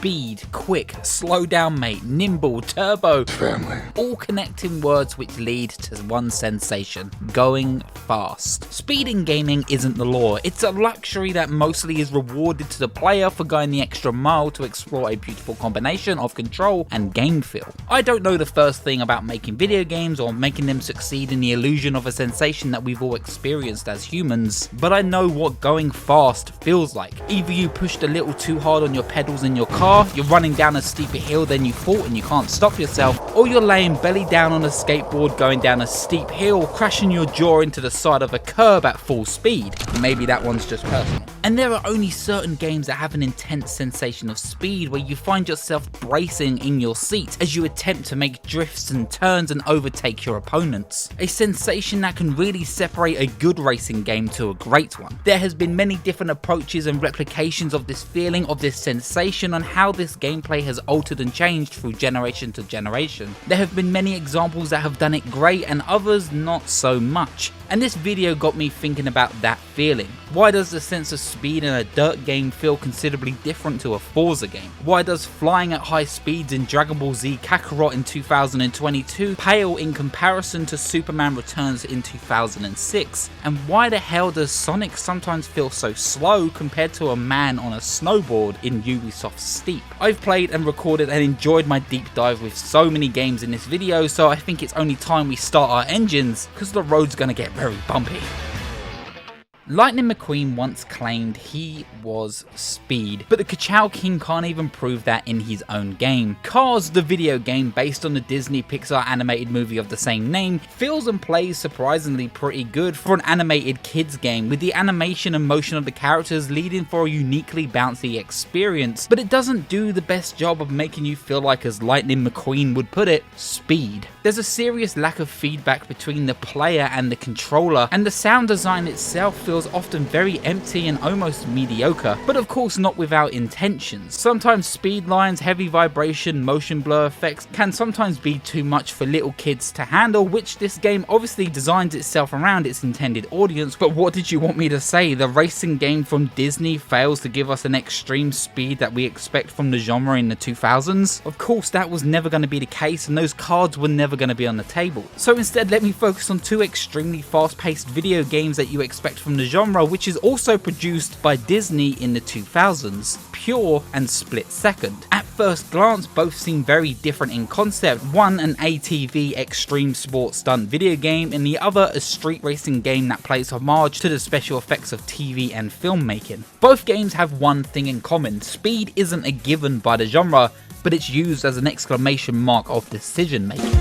speed, quick, slow down mate, nimble, turbo, family. All connecting words which lead to one sensation: going fast. Speed in gaming isn't the law, it's a luxury that mostly is rewarded to the player for going the extra mile to explore a beautiful combination of control and game feel. I don't know the first thing about making video games or making them succeed in the illusion of a sensation that we've all experienced as humans, but I know what going fast feels like. Either you pushed a little too hard on your pedals in your car, you're running down a steeper hill than you thought and you can't stop yourself, or you're laying belly down on a skateboard going down a steep hill, crashing your jaw into the side of a curb at full speed. Maybe that one's just personal. And there are only certain games that have an intense sensation of speed where you find yourself bracing in your seat as you attempt to make drifts and turns and overtake your opponents. A sensation that can really separate a good racing game to a great one. There has been many different approaches and replications of this feeling, of this sensation, on how this gameplay has altered and changed through generation to generation. There have been many examples that have done it great and others not so much. And this video got me thinking about that feeling. Why does the sense of speed in a dirt game feel considerably different to a Forza game? Why does flying at high speeds in Dragon Ball Z Kakarot in 2022 pale in comparison to Superman Returns in 2006? And why the hell does Sonic sometimes feel so slow compared to a man on a snowboard in Ubisoft's Steep? I've played and recorded and enjoyed my deep dive with so many games in this video, so I think it's only time we start our engines, because the road's gonna get very bumpy. Lightning McQueen once claimed he was speed, but the Kachow King can't even prove that in his own game. Cars, the video game based on the Disney Pixar animated movie of the same name, feels and plays surprisingly pretty good for an animated kids game, with the animation and motion of the characters leading for a uniquely bouncy experience, but it doesn't do the best job of making you feel like, as Lightning McQueen would put it, speed. There's a serious lack of feedback between the player and the controller, and the sound design itself feels often very empty and almost mediocre, but of course not without intentions. Sometimes speed lines, heavy vibration, motion blur effects can sometimes be too much for little kids to handle, which this game obviously designs itself around its intended audience, but what did you want me to say? The racing game from Disney fails to give us an extreme speed that we expect from the genre in the 2000s? Of course that was never going to be the case, and those cards were never going to be on the table. So instead, let me focus on two extremely fast-paced video games that you expect from the genre, which is also produced by Disney in the 2000s, Pure and Split Second. At first glance, both seem very different in concept, one an ATV extreme sports stunt video game, and the other a street racing game that plays homage to the special effects of TV and filmmaking. Both games have one thing in common: speed isn't a given by the genre, but it's used as an exclamation mark of decision making.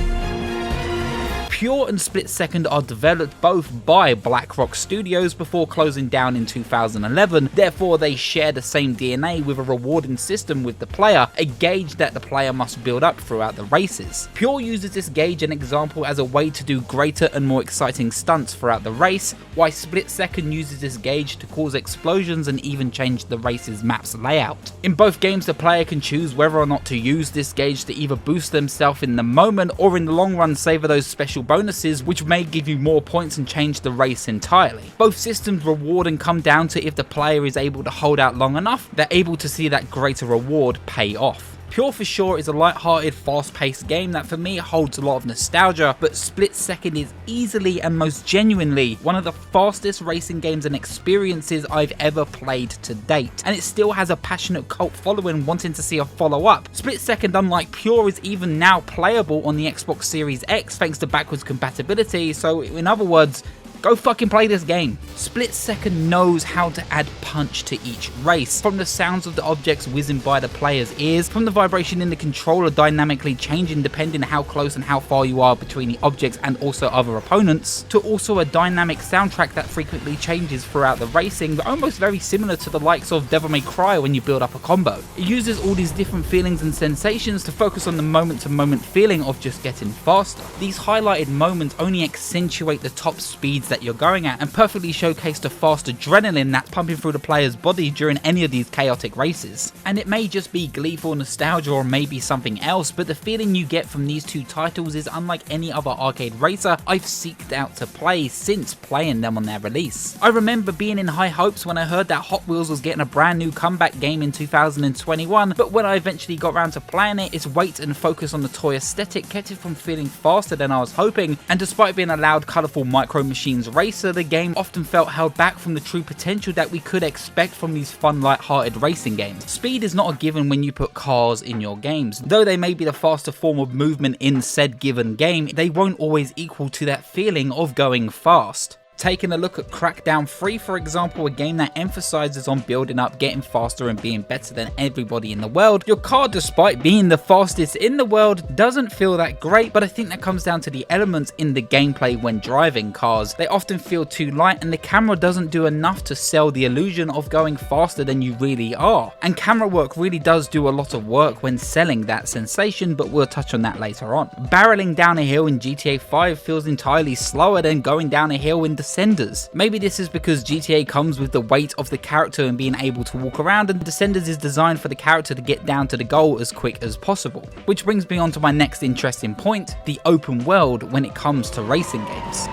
Pure and Split Second are developed both by BlackRock Studios before closing down in 2011, therefore they share the same DNA with a rewarding system with the player, a gauge that the player must build up throughout the races. Pure uses this gauge and example as a way to do greater and more exciting stunts throughout the race, while Split Second uses this gauge to cause explosions and even change the race's map's layout. In both games, the player can choose whether or not to use this gauge to either boost themselves in the moment or in the long run savor those special bonuses which may give you more points and change the race entirely. Both systems reward and come down to if the player is able to hold out long enough, they're able to see that greater reward pay off. Pure for sure is a light-hearted, fast-paced game that for me holds a lot of nostalgia, but Split Second is easily and most genuinely one of the fastest racing games and experiences I've ever played to date, and it still has a passionate cult following wanting to see a follow-up. Split Second, unlike Pure, is even now playable on the Xbox Series X thanks to backwards compatibility, so in other words, go fucking play this game. Split Second knows how to add punch to each race, from the sounds of the objects whizzing by the player's ears, from the vibration in the controller dynamically changing depending how close and how far you are between the objects and also other opponents, to also a dynamic soundtrack that frequently changes throughout the racing, almost very similar to the likes of Devil May Cry when you build up a combo. It uses all these different feelings and sensations to focus on the moment-to-moment feeling of just getting faster. These highlighted moments only accentuate the top speeds that that you're going at, and perfectly showcase the fast adrenaline that's pumping through the player's body during any of these chaotic races. And it may just be gleeful nostalgia or maybe something else, but the feeling you get from these two titles is unlike any other arcade racer I've seeked out to play since playing them on their release. I remember being in high hopes when I heard that Hot Wheels was getting a brand new comeback game in 2021, but when I eventually got around to playing it, its weight and focus on the toy aesthetic kept it from feeling faster than I was hoping, and despite being a loud, colourful Micro Machines racer, the game often felt held back from the true potential that we could expect from these fun, light-hearted racing games. Speed is not a given when you put cars in your games. Though they may be the faster form of movement in said given game, they won't always equal to that feeling of going fast. Taking a look at Crackdown 3, for example, a game that emphasizes on building up, getting faster and being better than everybody in the world, your car, despite being the fastest in the world, doesn't feel that great, but I think that comes down to the elements in the gameplay when driving cars. They often feel too light and the camera doesn't do enough to sell the illusion of going faster than you really are. And camera work really does do a lot of work when selling that sensation, but we'll touch on that later on. Barreling down a hill in GTA 5 feels entirely slower than going down a hill in Descenders. Maybe this is because GTA comes with the weight of the character and being able to walk around, and Descenders is designed for the character to get down to the goal as quick as possible. Which brings me on to my next interesting point, the open world when it comes to racing games.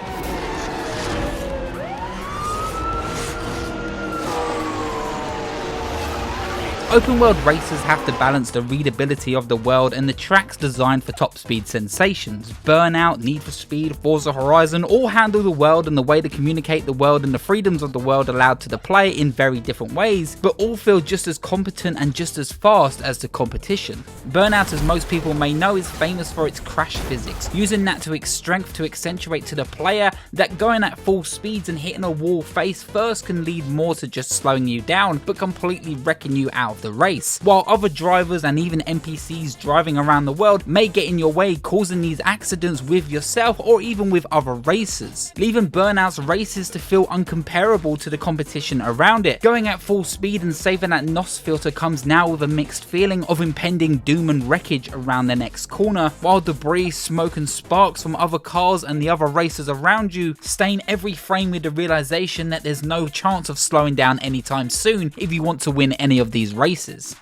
Open world racers have to balance the readability of the world and the tracks designed for top speed sensations. Burnout, Need for Speed, Forza Horizon all handle the world and the way to communicate the world and the freedoms of the world allowed to the player in very different ways, but all feel just as competent and just as fast as the competition. Burnout, as most people may know, is famous for its crash physics, using that to its strength to accentuate to the player that going at full speeds and hitting a wall face first can lead more to just slowing you down, but completely wrecking you out of the race, while other drivers and even NPCs driving around the world may get in your way, causing these accidents with yourself or even with other racers, leaving Burnout's races to feel uncomparable to the competition around it. Going at full speed and saving that NOS filter comes now with a mixed feeling of impending doom and wreckage around the next corner, while debris, smoke and sparks from other cars and the other racers around you stain every frame with the realization that there's no chance of slowing down anytime soon if you want to win any of these races.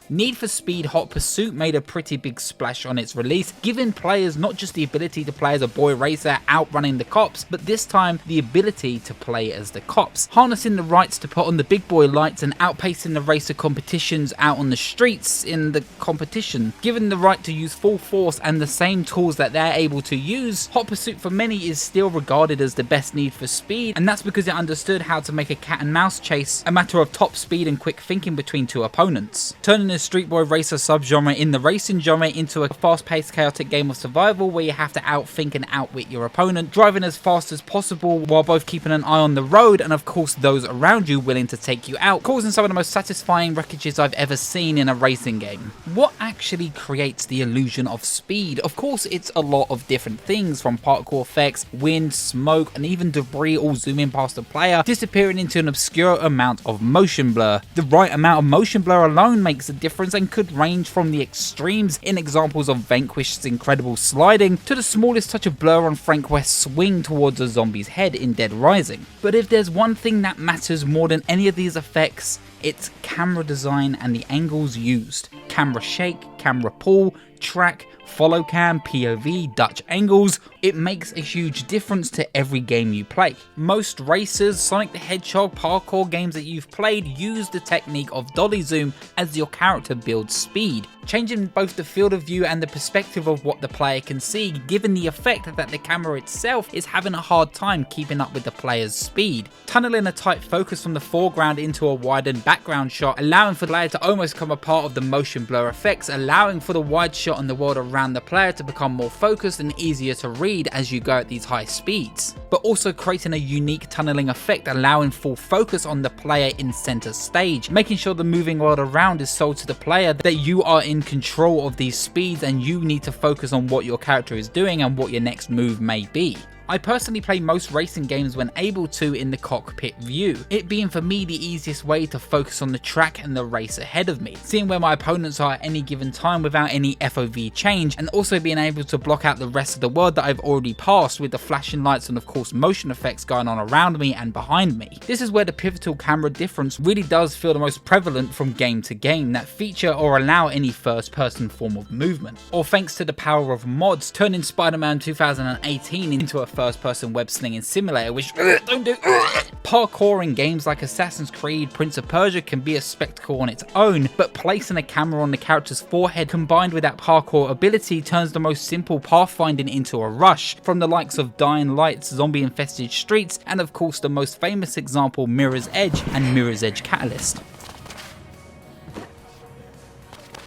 Need for Speed Hot Pursuit made a pretty big splash on its release, giving players not just the ability to play as a boy racer outrunning the cops, but this time the ability to play as the cops, harnessing the rights to put on the big boy lights and outpacing the racer competitions out on the streets in the competition. Given the right to use full force and the same tools that they're able to use, Hot Pursuit for many is still regarded as the best Need for Speed, and that's because it understood how to make a cat and mouse chase a matter of top speed and quick thinking between two opponents, turning the Street Boy Racer subgenre in the racing genre into a fast-paced chaotic game of survival where you have to outthink and outwit your opponent, driving as fast as possible while both keeping an eye on the road and of course those around you willing to take you out, causing some of the most satisfying wreckages I've ever seen in a racing game. What actually creates the illusion of speed? Of course it's a lot of different things, from parkour effects, wind, smoke and even debris all zooming past the player, disappearing into an obscure amount of motion blur. The right amount of motion blur alone makes a difference and could range from the extremes in examples of Vanquished's incredible sliding to the smallest touch of blur on Frank West's swing towards a zombie's head in Dead Rising. But if there's one thing that matters more than any of these effects, it's camera design and the angles used. Camera shake, camera pull, track, follow cam, POV, Dutch angles, it makes a huge difference to every game you play. Most racers, Sonic the Hedgehog, parkour games that you've played use the technique of dolly zoom as your character builds speed, changing both the field of view and the perspective of what the player can see, given the effect that the camera itself is having a hard time keeping up with the player's speed. Tunneling a tight focus from the foreground into a widened background shot, allowing for the player to almost become a part of the motion blur effects, allowing for the wide shot on the world around the player to become more focused and easier to read as you go at these high speeds, but also creating a unique tunneling effect, allowing full focus on the player in center stage, making sure the moving world around is sold to the player that you are in control of these speeds and you need to focus on what your character is doing and what your next move may be. I personally play most racing games when able to in the cockpit view, it being for me the easiest way to focus on the track and the race ahead of me, seeing where my opponents are at any given time without any FOV change, and also being able to block out the rest of the world that I've already passed with the flashing lights and of course motion effects going on around me and behind me. This is where the pivotal camera difference really does feel the most prevalent from game to game that feature or allow any first person form of movement, or thanks to the power of mods turning Spider-Man 2018 into a first person web slinging simulator, which don't do. Parkour in games like Assassin's Creed, Prince of Persia can be a spectacle on its own, but placing a camera on the character's forehead combined with that parkour ability turns the most simple pathfinding into a rush, from the likes of Dying Light's zombie infested streets, and of course the most famous example, Mirror's Edge and Mirror's Edge Catalyst.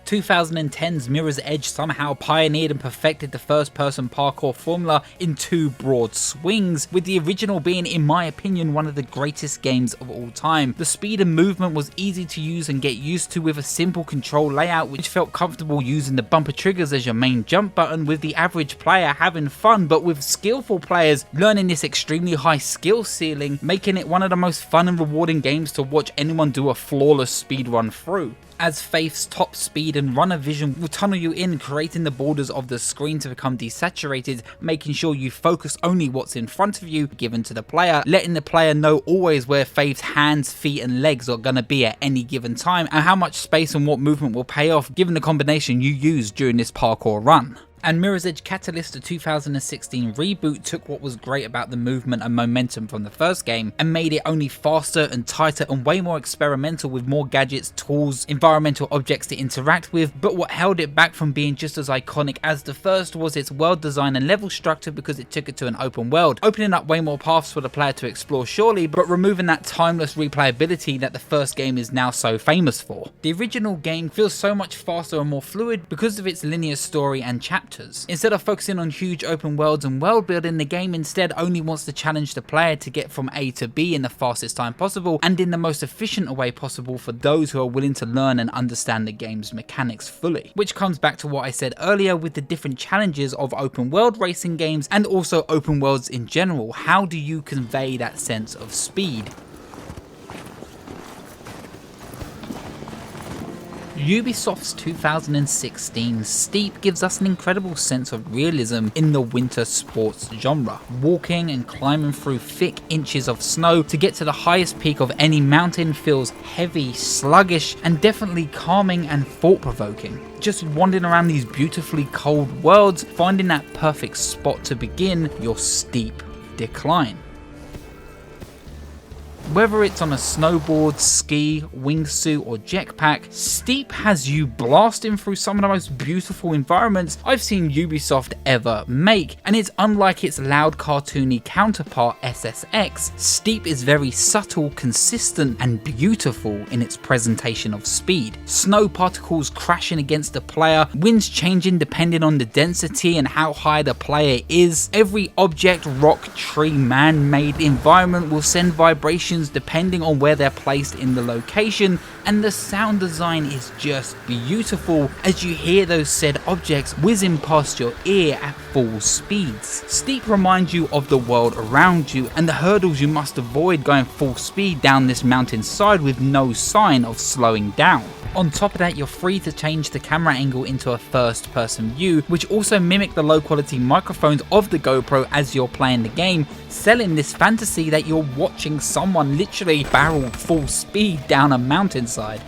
2010's Mirror's Edge somehow pioneered and perfected the first-person parkour formula in two broad swings, with the original being, in my opinion, one of the greatest games of all time. The speed and movement was easy to use and get used to with a simple control layout which felt comfortable using the bumper triggers as your main jump button, with the average player having fun, but with skillful players learning this extremely high skill ceiling, making it one of the most fun and rewarding games to watch anyone do a flawless speed run through, as Faith's top speed and runner vision will tunnel you in, creating the borders of the screen to become desaturated, making sure you focus only what's in front of you, given to the player, letting the player know always where Faith's hands, feet and legs are going to be at any given time, and how much space and what movement will pay off given the combination you use during this parkour run. And Mirror's Edge Catalyst, the 2016 reboot, took what was great about the movement and momentum from the first game and made it only faster and tighter and way more experimental, with more gadgets, tools, environmental objects to interact with. But what held it back from being just as iconic as the first was its world design and level structure, because it took it to an open world, opening up way more paths for the player to explore surely, but removing that timeless replayability that the first game is now so famous for. The original game feels so much faster and more fluid because of its linear story and chapters. Instead of focusing on huge open worlds and world building, the game instead only wants to challenge the player to get from A to B in the fastest time possible and in the most efficient way possible for those who are willing to learn and understand the game's mechanics fully. Which comes back to what I said earlier with the different challenges of open world racing games and also open worlds in general. How do you convey that sense of speed? Ubisoft's 2016 Steep gives us an incredible sense of realism in the winter sports genre, walking and climbing through thick inches of snow to get to the highest peak of any mountain feels heavy, sluggish, and definitely calming and thought-provoking. Just wandering around these beautifully cold worlds, finding that perfect spot to begin your steep decline. Whether it's on a snowboard, ski, wingsuit or jetpack, Steep has you blasting through some of the most beautiful environments I've seen Ubisoft ever make, and it's unlike its loud cartoony counterpart SSX. Steep is very subtle, consistent and beautiful in its presentation of speed. Snow particles crashing against the player, winds changing depending on the density and how high the player is. Every object, rock, tree, man-made environment will send vibrations depending on where they're placed in the location, and the sound design is just beautiful as you hear those said objects whizzing past your ear at full speeds. Steep reminds you of the world around you and the hurdles you must avoid going full speed down this mountainside with no sign of slowing down. On top of that, you're free to change the camera angle into a first person view, which also mimic the low quality microphones of the GoPro as you're playing the game, selling this fantasy that you're watching someone literally barrel full speed down a mountainside.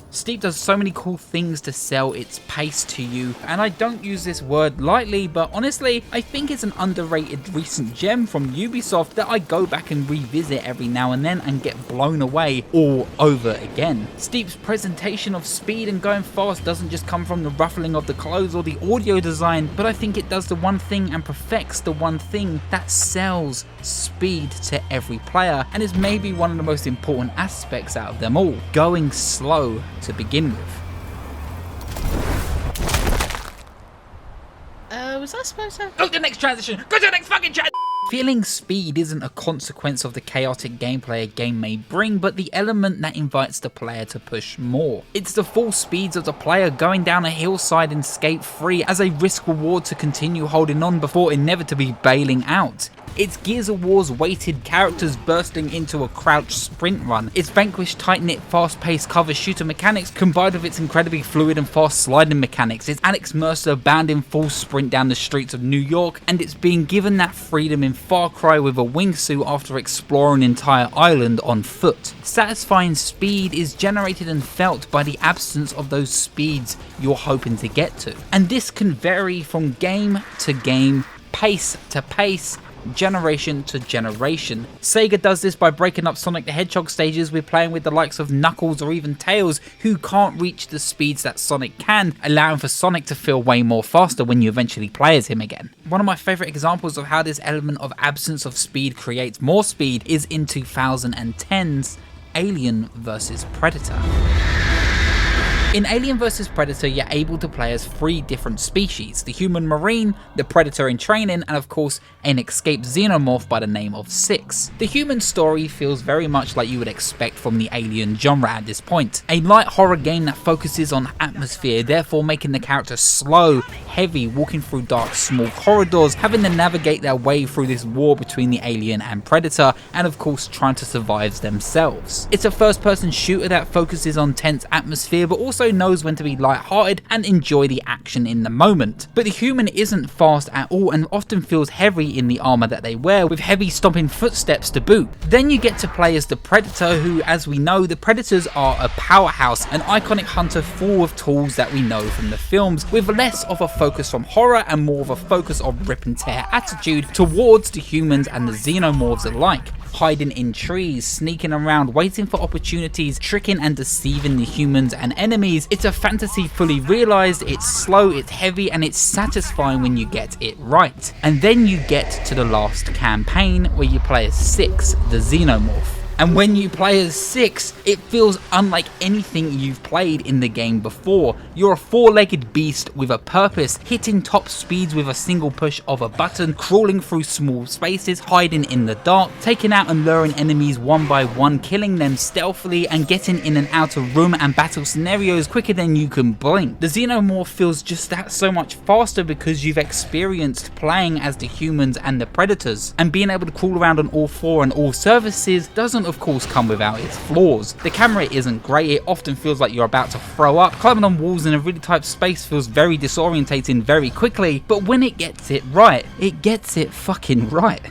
Steep does so many cool things to sell its pace to you, and I don't use this word lightly, but honestly, I think it's an underrated recent gem from Ubisoft that I go back and revisit every now and then and get blown away all over again. Steep's presentation of speed and going fast doesn't just come from the ruffling of the clothes or the audio design, but I think it does the one thing and perfects the one thing that sells speed to every player, and is maybe one of the most important aspects out of them all, going slow to begin with. Was I supposed to? Go to the next transition! Go to the next fucking chat! Feeling speed isn't a consequence of the chaotic gameplay a game may bring, but the element that invites the player to push more. It's the full speeds of the player going down a hillside and skate free as a risk reward to continue holding on before inevitably bailing out. It's Gears of War's weighted characters bursting into a crouch sprint run. It's Vanquish tight-knit, fast-paced cover shooter mechanics combined with its incredibly fluid and fast sliding mechanics. It's Alex Mercer bounding full sprint down the streets of New York, and it's being given that freedom in Far Cry with a wingsuit after exploring an entire island on foot. Satisfying speed is generated and felt by the absence of those speeds you're hoping to get to. And this can vary from game to game, pace to pace, generation to generation. Sega does this by breaking up Sonic the Hedgehog stages with playing with the likes of Knuckles or even Tails, who can't reach the speeds that Sonic can, allowing for Sonic to feel way more faster when you eventually play as him again. One of my favourite examples of how this element of absence of speed creates more speed is in 2010's Alien vs Predator. In Alien vs Predator, you're able to play as 3 different species: the human marine, the predator in training, and of course an escaped xenomorph by the name of Six. The human story feels very much like you would expect from the Alien genre at this point. A light horror game that focuses on atmosphere, therefore making the characters slow, heavy, walking through dark small corridors, having to navigate their way through this war between the alien and predator, and of course trying to survive themselves. It's a first person shooter that focuses on tense atmosphere but also knows when to be light-hearted and enjoy the action in the moment. But the human isn't fast at all and often feels heavy in the armour that they wear, with heavy stomping footsteps to boot. Then you get to play as the Predator, who, as we know, the Predators are a powerhouse, an iconic hunter full of tools that we know from the films, with less of a focus from horror and more of a focus of rip and tear attitude towards the humans and the xenomorphs alike. Hiding in trees, sneaking around, waiting for opportunities, tricking and deceiving the humans and enemies. It's a fantasy fully realised, it's slow, it's heavy, and it's satisfying when you get it right. And then you get to the last campaign where you play as Six, the xenomorph. And when you play as Six, it feels unlike anything you've played in the game before. You're a 4-legged beast with a purpose, hitting top speeds with a single push of a button, crawling through small spaces, hiding in the dark, taking out and luring enemies one by one, killing them stealthily, and getting in and out of room and battle scenarios quicker than you can blink. The xenomorph feels just that so much faster because you've experienced playing as the humans and the predators, and being able to crawl around on all 4 and all surfaces doesn't of course come without its flaws. The camera isn't great, it often feels like you're about to throw up. Climbing on walls in a really tight space feels very disorientating very quickly, but when it gets it right, it gets it fucking right.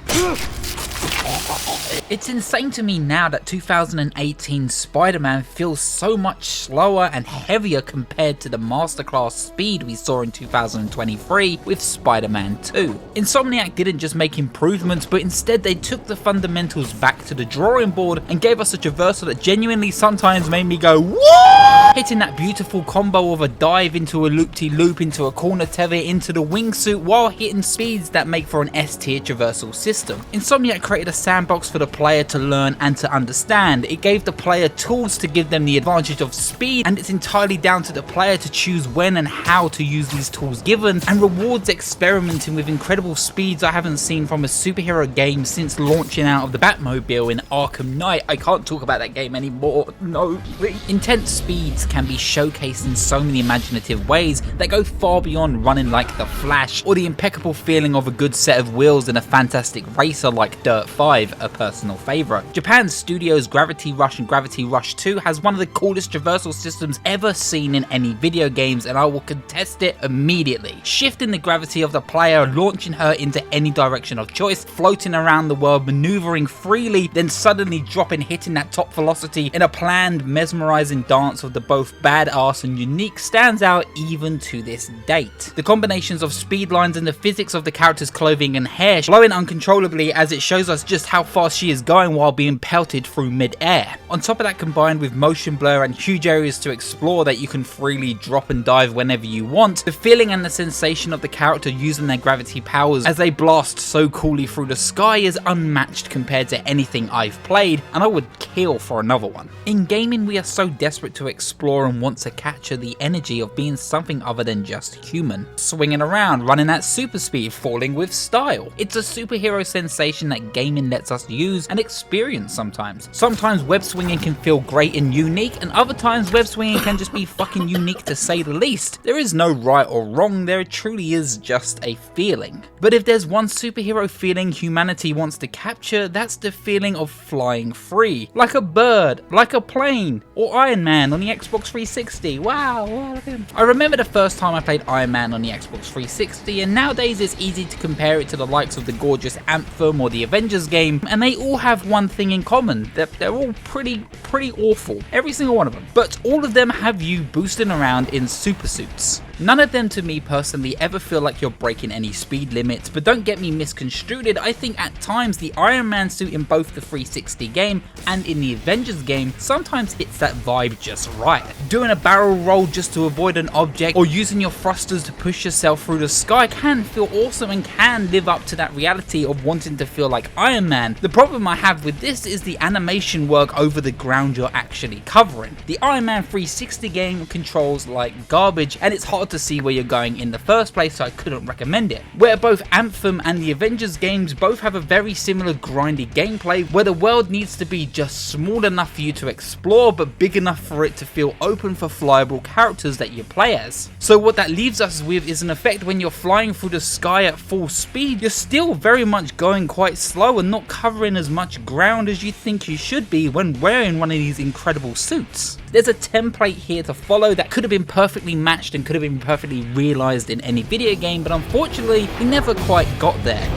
It's insane to me now that 2018 Spider-Man feels so much slower and heavier compared to the masterclass speed we saw in 2023 with Spider-Man 2. Insomniac didn't just make improvements, but instead they took the fundamentals back to the drawing board and gave us a traversal that genuinely sometimes made me go, what? Hitting that beautiful combo of a dive into a loop-de-loop, into a corner tether, into the wingsuit, while hitting speeds that make for an S-tier traversal system. Insomniac created a sandbox for the player to learn and to understand. It gave the player tools to give them the advantage of speed, and it's entirely down to the player to choose when and how to use these tools given, and rewards experimenting with incredible speeds I haven't seen from a superhero game since launching out of the Batmobile in Arkham Knight. I can't talk about that game anymore, no please. Intense speeds can be showcased in so many imaginative ways that go far beyond running like the Flash, or the impeccable feeling of a good set of wheels in a fantastic racer like Dirt 5, a personal favourite. Japan's Studios Gravity Rush and Gravity Rush 2 has one of the coolest traversal systems ever seen in any video games, and I will contest it immediately. Shifting the gravity of the player, launching her into any direction of choice, floating around the world, manoeuvring freely, then suddenly dropping, hitting that top velocity in a planned, mesmerising dance of the both badass and unique stands out even to this date. The combinations of speed lines and the physics of the character's clothing and hair blowing uncontrollably as it shows us just how fast she is going while being pelted through mid-air. On top of that, combined with motion blur and huge areas to explore that you can freely drop and dive whenever you want, the feeling and the sensation of the character using their gravity powers as they blast so coolly through the sky is unmatched compared to anything I've played, and I would kill for another one. In gaming, we are so desperate to explore explore and want to capture the energy of being something other than just human. Swinging around, running at super speed, falling with style. It's a superhero sensation that gaming lets us use and experience sometimes. Sometimes web swinging can feel great and unique, and other times web swinging can just be fucking unique to say the least. There is no right or wrong, there truly is just a feeling. But if there's one superhero feeling humanity wants to capture, that's the feeling of flying free. Like a bird, like a plane, or Iron Man on the Xbox 360. Wow, look at him. I remember the first time I played Iron Man on the Xbox 360, and nowadays it's easy to compare it to the likes of the gorgeous Anthem or the Avengers game, and they all have one thing in common. They're all pretty awful. Every single one of them. But all of them have you boosting around in super suits. None of them to me personally ever feel like you're breaking any speed limits, but don't get me misconstrued, I think at times the Iron Man suit in both the 360 game and in the Avengers game sometimes hits that vibe just right. Doing a barrel roll just to avoid an object or using your thrusters to push yourself through the sky can feel awesome and can live up to that reality of wanting to feel like Iron Man. The problem I have with this is the animation work over the ground you're actually covering. The Iron Man 360 game controls like garbage, and it's hard to see where you're going in the first place, so I couldn't recommend it. Where both Anthem and the Avengers games both have a very similar grindy gameplay where the world needs to be just small enough for you to explore but big enough for it to feel open for flyable characters that you play as. So what that leaves us with is an effect when you're flying through the sky at full speed, you're still very much going quite slow and not covering as much ground as you think you should be when wearing one of these incredible suits. There's a template here to follow that could have been perfectly matched and could have been perfectly realised in any video game, but unfortunately we never quite got there.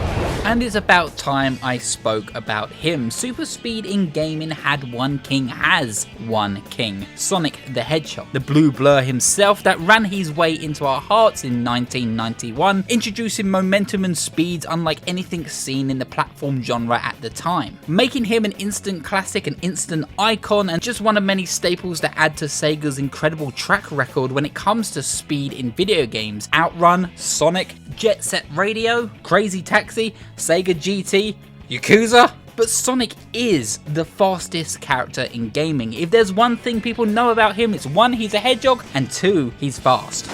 And it's about time I spoke about him. Super speed in gaming had one king, has one king. Sonic the Hedgehog, the blue blur himself that ran his way into our hearts in 1991, introducing momentum and speeds unlike anything seen in the platform genre at the time. Making him an instant classic, an instant icon, and just one of many staples that add to Sega's incredible track record when it comes to speed in video games. Outrun, Sonic, Jet Set Radio, Crazy Taxi, Sega GT, Yakuza. But Sonic is the fastest character in gaming. If there's one thing people know about him, it's one, he's a hedgehog, and two, he's fast.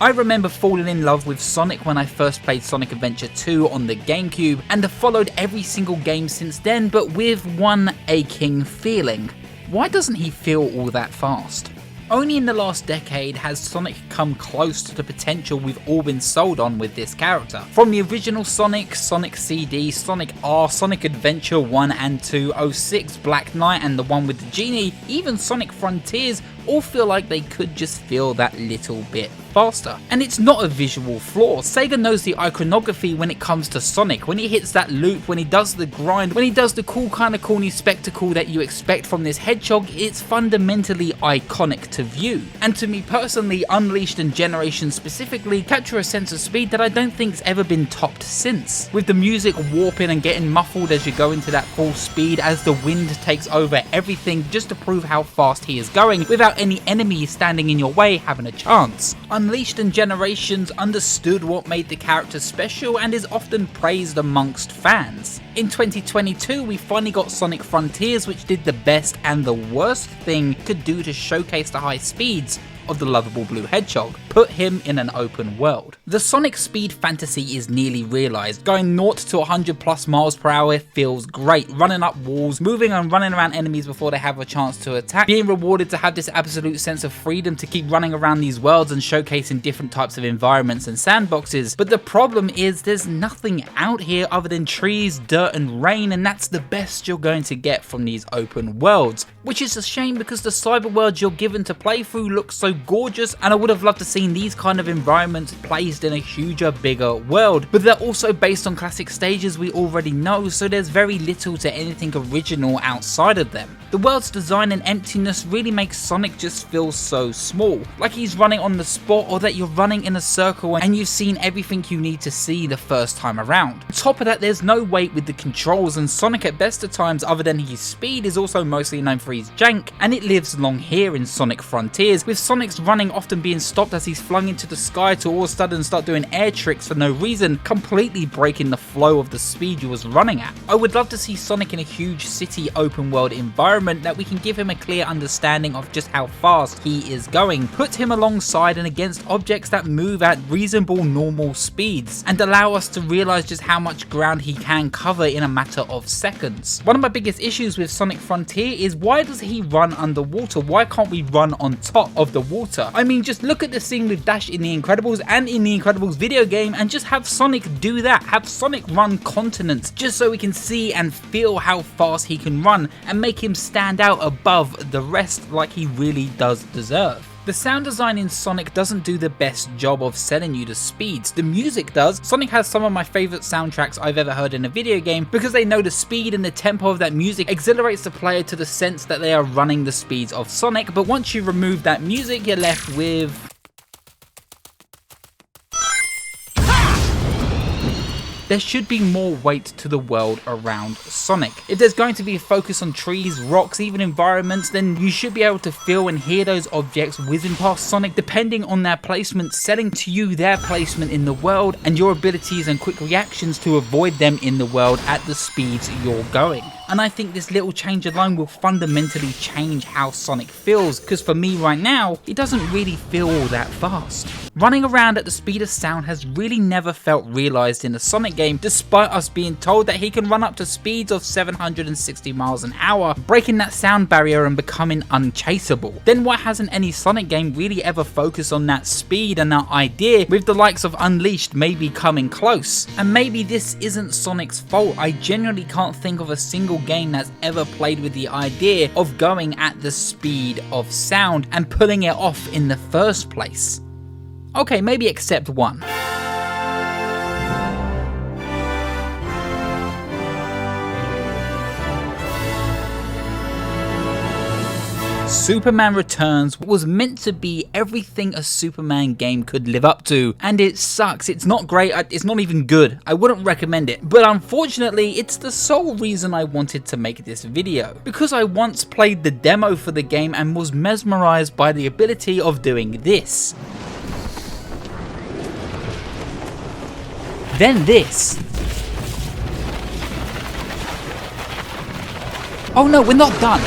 I remember falling in love with Sonic when I first played Sonic Adventure 2 on the GameCube, and have followed every single game since then, but with one aching feeling. Why doesn't he feel all that fast? Only in the last decade has Sonic come close to the potential we've all been sold on with this character. From the original Sonic, Sonic CD, Sonic R, Sonic Adventure 1 and 2, 06, Black Knight and the one with the genie, even Sonic Frontiers, all feel like they could just feel that little bit faster. And it's not a visual flaw. Sega knows the iconography when it comes to Sonic. When he hits that loop, when he does the grind, when he does the cool kind of corny spectacle that you expect from this hedgehog, it's fundamentally iconic to view. And to me personally, Unleashed and Generation specifically capture a sense of speed that I don't think's ever been topped since. With the music warping and getting muffled as you go into that full speed, as the wind takes over everything just to prove how fast he is going, without any enemies standing in your way having a chance. Unleashed and Generations understood what made the character special and is often praised amongst fans. In 2022 we finally got Sonic Frontiers, which did the best and the worst thing could do to showcase the high speeds of the lovable blue hedgehog, put him in an open world. The Sonic speed fantasy is nearly realised. Going 0 to 100 plus miles per hour feels great. Running up walls, moving and running around enemies before they have a chance to attack, being rewarded to have this absolute sense of freedom to keep running around these worlds and showcasing different types of environments and sandboxes. But the problem is there's nothing out here other than trees, dirt and rain, and that's the best you're going to get from these open worlds. Which is a shame because the cyber worlds you're given to play through look so gorgeous, and I would have loved to seen these kind of environments placed in a huger, bigger world, but they're also based on classic stages we already know, so there's very little to anything original outside of them. The world's design and emptiness really makes Sonic just feel so small, like he's running on the spot or that you're running in a circle and you've seen everything you need to see the first time around. On top of that, there's no weight with the controls, and Sonic at best of times other than his speed is also mostly known for his jank, and it lives long here in Sonic Frontiers, with Sonic's running often being stopped as he's flung into the sky to all of a sudden start doing air tricks for no reason, completely breaking the flow of the speed you was running at. I would love to see Sonic in a huge city open world environment that we can give him a clear understanding of just how fast he is going, put him alongside and against objects that move at reasonable normal speeds, and allow us to realise just how much ground he can cover in a matter of seconds. One of my biggest issues with Sonic Frontier is, why does he run underwater? Why can't we run on top of the water? I mean, just look at the scene with Dash in The Incredibles and in The Incredibles video game and just have Sonic do that. Have Sonic run continents just so we can see and feel how fast he can run and make him stand out above the rest like he really does deserve. The sound design in Sonic doesn't do the best job of selling you the speeds. The music does. Sonic has some of my favourite soundtracks I've ever heard in a video game because they know the speed and the tempo of that music exhilarates the player to the sense that they are running the speeds of Sonic, but once you remove that music, you're left with there should be more weight to the world around Sonic. If there's going to be a focus on trees, rocks, even environments, then you should be able to feel and hear those objects whizzing past Sonic depending on their placement, selling to you their placement in the world and your abilities and quick reactions to avoid them in the world at the speeds you're going. And I think this little change alone will fundamentally change how Sonic feels, because for me right now, it doesn't really feel all that fast. Running around at the speed of sound has really never felt realised in a Sonic game, despite us being told that he can run up to speeds of 760 miles an hour, breaking that sound barrier and becoming unchaseable. Then why hasn't any Sonic game really ever focused on that speed and that idea, with the likes of Unleashed maybe coming close? And maybe this isn't Sonic's fault. I genuinely can't think of a single game that's ever played with the idea of going at the speed of sound and pulling it off in the first place. Okay, maybe except one. Superman Returns was meant to be everything a Superman game could live up to, and it sucks. It's not great, it's not even good. I wouldn't recommend it, but unfortunately it's the sole reason I wanted to make this video, because I once played the demo for the game and was mesmerized by the ability of doing this. Then this. Oh no, we're not done.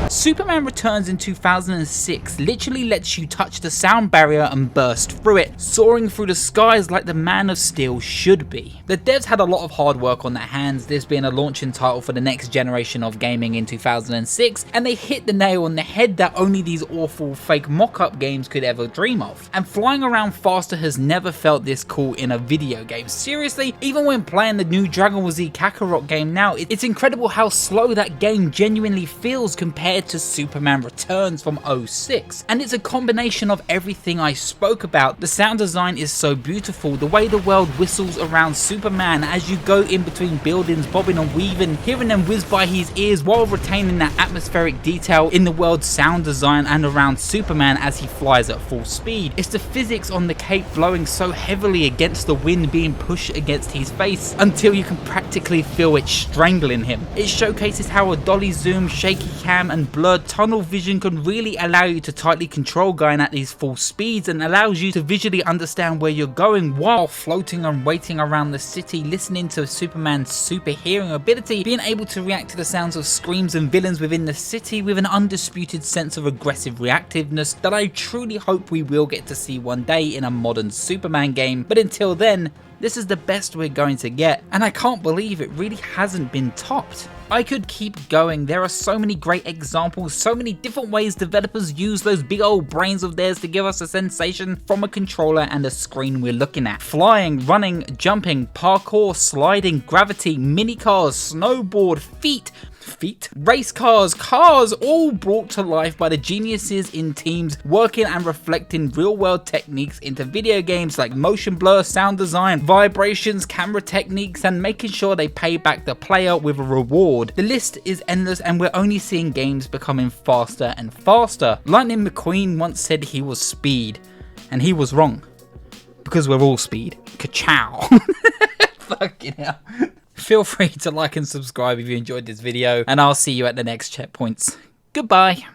Superman Returns in 2006 literally lets you touch the sound barrier and burst through it, soaring through the skies like the Man of Steel should be. The devs had a lot of hard work on their hands, this being a launching title for the next generation of gaming in 2006, and they hit the nail on the head that only these awful fake mock-up games could ever dream of. And flying around faster has never felt this cool in a video game. Seriously, even when playing the new Dragon Ball Z Kakarot game now, it's incredible how slow that game genuinely feels compared to Superman Returns from 06, and it's a combination of everything I spoke about. The sound design is so beautiful, the way the world whistles around Superman as you go in between buildings, bobbing and weaving, hearing them whiz by his ears while retaining that atmospheric detail in the world's sound design and around Superman as he flies at full speed. It's the physics on the cape blowing so heavily against the wind being pushed against his face until you can practically feel it strangling him. It showcases how a dolly zoom, shaky cam and blurred tunnel vision can really allow you to tightly control going at these full speeds, and allows you to visually understand where you're going while floating and waiting around the city, listening to Superman's super hearing ability, being able to react to the sounds of screams and villains within the city with an undisputed sense of aggressive reactiveness that I truly hope we will get to see one day in a modern Superman game. But until then, this is the best we're going to get, and I can't believe it really hasn't been topped. I could keep going. There are so many great examples, so many different ways developers use those big old brains of theirs to give us a sensation from a controller and a screen we're looking at. Flying, running, jumping, parkour, sliding, gravity, mini cars, snowboard, feet. feet, race cars, all brought to life by the geniuses in teams working and reflecting real-world techniques into video games like motion blur, sound design, vibrations, camera techniques, and making sure they pay back the player with a reward. The list is endless, and we're only seeing games becoming faster and faster. Lightning McQueen once said he was speed, and he was wrong, because we're all speed. Ka-chow. Fucking hell. Feel free to like and subscribe if you enjoyed this video, and I'll see you at the next checkpoints. Goodbye.